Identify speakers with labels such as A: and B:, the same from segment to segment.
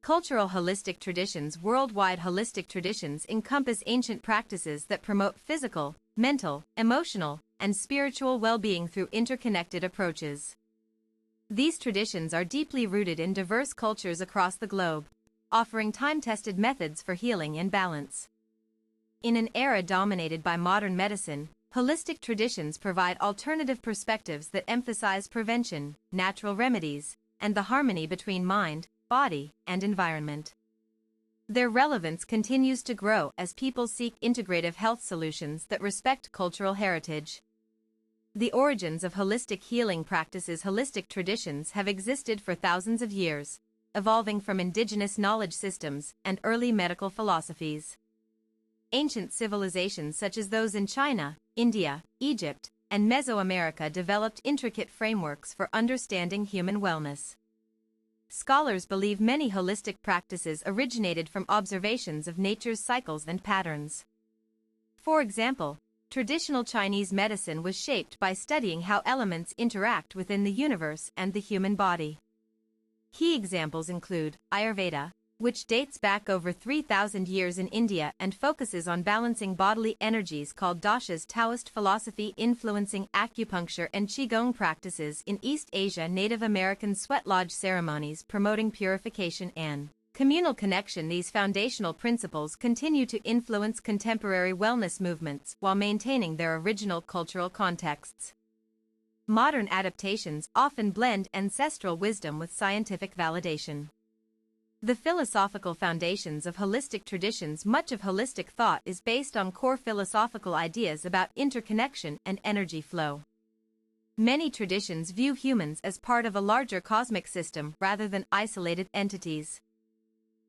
A: Cultural holistic traditions. Worldwide holistic traditions encompass ancient practices that promote physical, mental, emotional, and spiritual well-being through interconnected approaches. These traditions are deeply rooted in diverse cultures across the globe, offering time-tested methods for healing and balance. In an era dominated by modern medicine, holistic traditions provide alternative perspectives that emphasize prevention, natural remedies, and the harmony between mind, body, and environment. Their relevance continues to grow as people seek integrative health solutions that respect cultural heritage. The origins of holistic healing practices. Holistic traditions have existed for thousands of years, evolving from indigenous knowledge systems and early medical philosophies. Ancient civilizations such as those in China, India, Egypt, and Mesoamerica developed intricate frameworks for understanding human wellness. Scholars believe many holistic practices originated from observations of nature's cycles and patterns. For example, traditional Chinese medicine was shaped by studying how elements interact within the universe and the human body. Key examples include Ayurveda, which dates back over 3,000 years in India and focuses on balancing bodily energies, called doshas. Taoist philosophy influencing acupuncture and qigong practices in East Asia. Native American sweat lodge ceremonies promoting purification and communal connection. These foundational principles continue to influence contemporary wellness movements while maintaining their original cultural contexts. Modern adaptations often blend ancestral wisdom with scientific validation. The philosophical foundations of holistic traditions. Much of holistic thought is based on core philosophical ideas about interconnection and energy flow. Many traditions view humans as part of a larger cosmic system rather than isolated entities.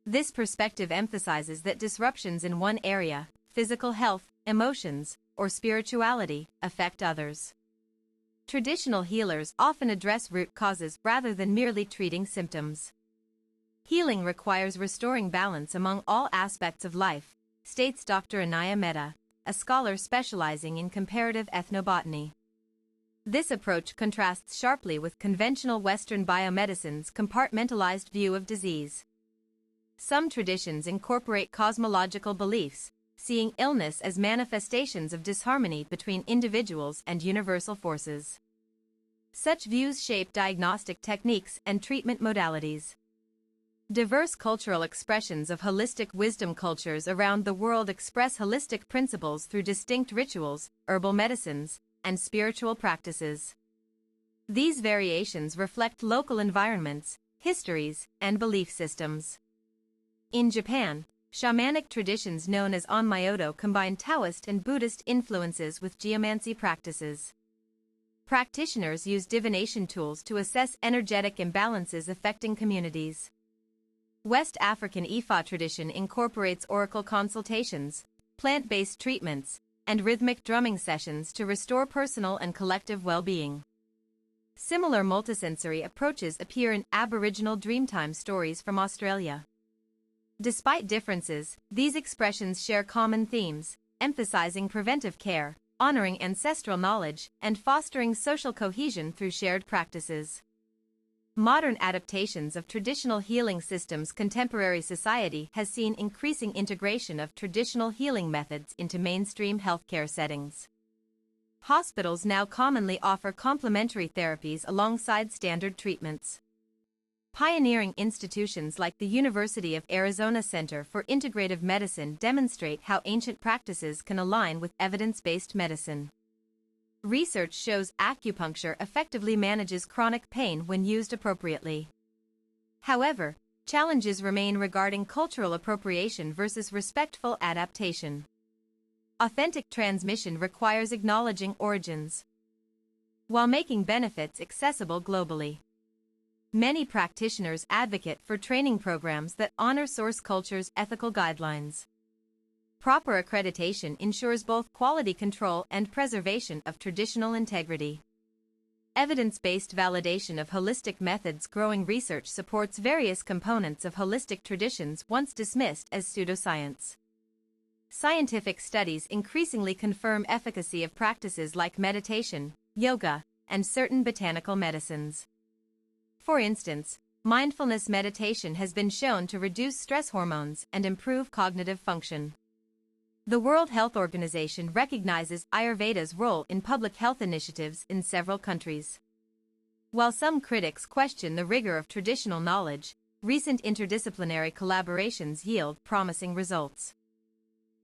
A: This perspective emphasizes that disruptions in one area, physical health, emotions, or spirituality, affect others. Traditional healers often address root causes rather than merely treating symptoms. Healing requires restoring balance among all aspects of life, states Dr. Anaya Mehta, a scholar specializing in comparative ethnobotany. This approach contrasts sharply with conventional Western biomedicine's compartmentalized view of disease. Some traditions incorporate cosmological beliefs, seeing illness as manifestations of disharmony between individuals and universal forces. Such views shape diagnostic techniques and treatment modalities. Diverse cultural expressions of holistic wisdom. Cultures around the world express holistic principles through distinct rituals, herbal medicines, and spiritual practices. These variations reflect local environments, histories, and belief systems. In Japan, shamanic traditions known as onmyoto combine Taoist and Buddhist influences with geomancy practices. Practitioners use divination tools to assess energetic imbalances affecting communities. West African Ifa tradition incorporates oracle consultations, plant-based treatments, and rhythmic drumming sessions to restore personal and collective well-being. Similar multisensory approaches appear in Aboriginal Dreamtime stories from Australia. Despite differences, these expressions share common themes, emphasizing preventive care, honoring ancestral knowledge, and fostering social cohesion through shared practices. Modern adaptations of traditional healing systems. Contemporary society has seen increasing integration of traditional healing methods into mainstream healthcare settings. Hospitals now commonly offer complementary therapies alongside standard treatments. Pioneering institutions like the University of Arizona Center for Integrative Medicine demonstrate how ancient practices can align with evidence-based medicine. Research shows acupuncture effectively manages chronic pain when used appropriately. However, challenges remain regarding cultural appropriation versus respectful adaptation. Authentic transmission requires acknowledging origins, while making benefits accessible globally. Many practitioners advocate for training programs that honor source culture's ethical guidelines. Proper accreditation ensures both quality control and preservation of traditional integrity. Evidence-based validation of holistic methods. Growing research supports various components of holistic traditions once dismissed as pseudoscience. Scientific studies increasingly confirm efficacy of practices like meditation, yoga, and certain botanical medicines. For instance, mindfulness meditation has been shown to reduce stress hormones and improve cognitive function. The World Health Organization recognizes Ayurveda's role in public health initiatives in several countries. While some critics question the rigor of traditional knowledge, recent interdisciplinary collaborations yield promising results.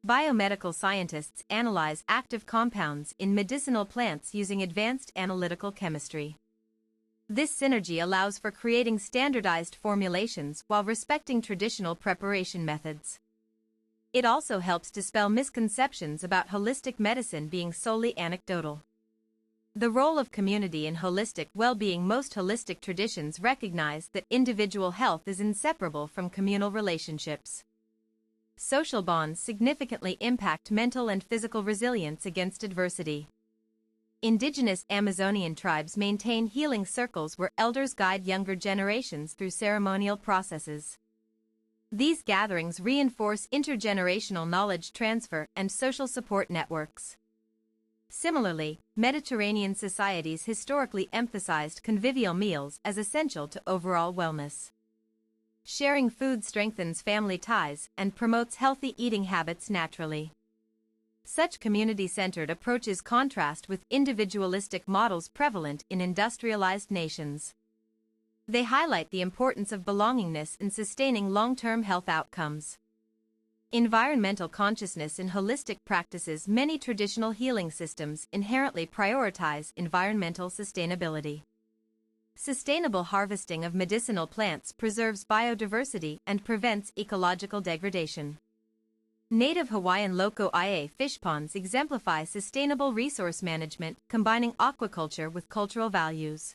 A: Biomedical scientists analyze active compounds in medicinal plants using advanced analytical chemistry. This synergy allows for creating standardized formulations while respecting traditional preparation methods. It also helps dispel misconceptions about holistic medicine being solely anecdotal. The role of community in holistic well-being. Most holistic traditions recognize that individual health is inseparable from communal relationships. Social bonds significantly impact mental and physical resilience against adversity. Indigenous Amazonian tribes maintain healing circles where elders guide younger generations through ceremonial processes. These gatherings reinforce intergenerational knowledge transfer and social support networks. Similarly, Mediterranean societies historically emphasized convivial meals as essential to overall wellness. Sharing food strengthens family ties and promotes healthy eating habits naturally. Such community-centered approaches contrast with individualistic models prevalent in industrialized nations. They highlight the importance of belongingness in sustaining long-term health outcomes. Environmental consciousness in holistic practices. Many traditional healing systems inherently prioritize environmental sustainability. Sustainable harvesting of medicinal plants preserves biodiversity and prevents ecological degradation. Native Hawaiian Loco-ia fish ponds exemplify sustainable resource management, combining aquaculture with cultural values.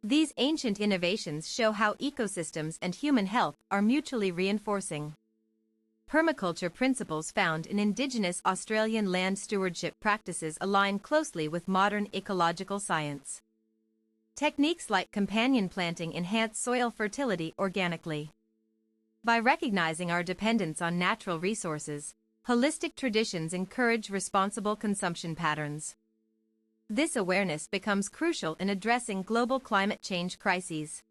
A: These ancient innovations show how ecosystems and human health are mutually reinforcing. Permaculture principles found in indigenous Australian land stewardship practices align closely with modern ecological science. Techniques like companion planting enhance soil fertility organically. By recognizing our dependence on natural resources, holistic traditions encourage responsible consumption patterns. This awareness becomes crucial in addressing global climate change crises.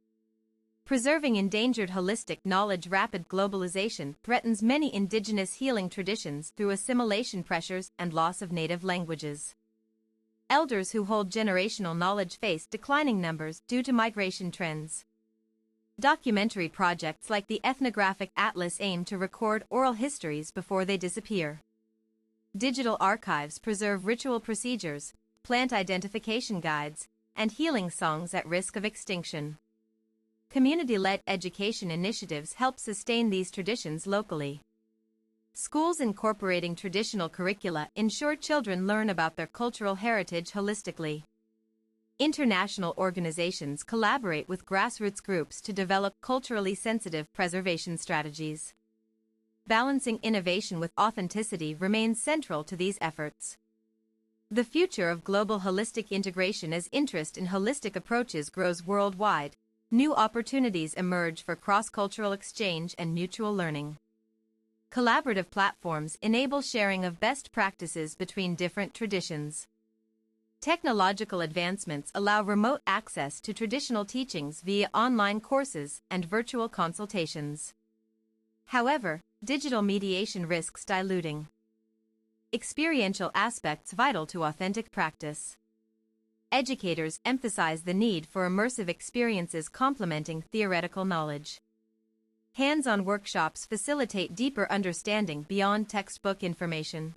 A: Preserving endangered holistic knowledge. Rapid globalization threatens many indigenous healing traditions through assimilation pressures and loss of native languages. Elders who hold generational knowledge face declining numbers due to migration trends. Documentary projects like the Ethnographic Atlas aim to record oral histories before they disappear. Digital archives preserve ritual procedures, plant identification guides, and healing songs at risk of extinction. Community-led education initiatives help sustain these traditions locally. Schools incorporating traditional curricula ensure children learn about their cultural heritage holistically. International organizations collaborate with grassroots groups to develop culturally sensitive preservation strategies. Balancing innovation with authenticity remains central to these efforts. The future of global holistic integration. As interest in holistic approaches grows worldwide, new opportunities emerge for cross-cultural exchange and mutual learning. Collaborative platforms enable sharing of best practices between different traditions. Technological advancements allow remote access to traditional teachings via online courses and virtual consultations. However, digital mediation risks diluting experiential aspects vital to authentic practice. Educators emphasize the need for immersive experiences complementing theoretical knowledge. Hands-on workshops facilitate deeper understanding beyond textbook information.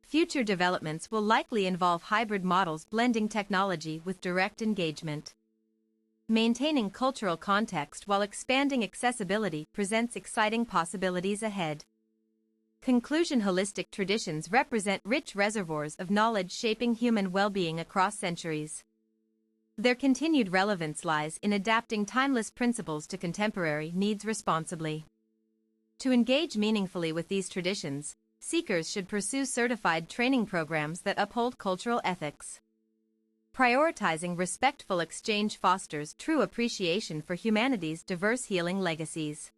A: Future developments will likely involve hybrid models blending technology with direct engagement. Maintaining cultural context while expanding accessibility presents exciting possibilities ahead. Conclusion: holistic traditions represent rich reservoirs of knowledge shaping human well-being across centuries. Their continued relevance lies in adapting timeless principles to contemporary needs responsibly. To engage meaningfully with these traditions, seekers should pursue certified training programs that uphold cultural ethics. Prioritizing respectful exchange fosters true appreciation for humanity's diverse healing legacies.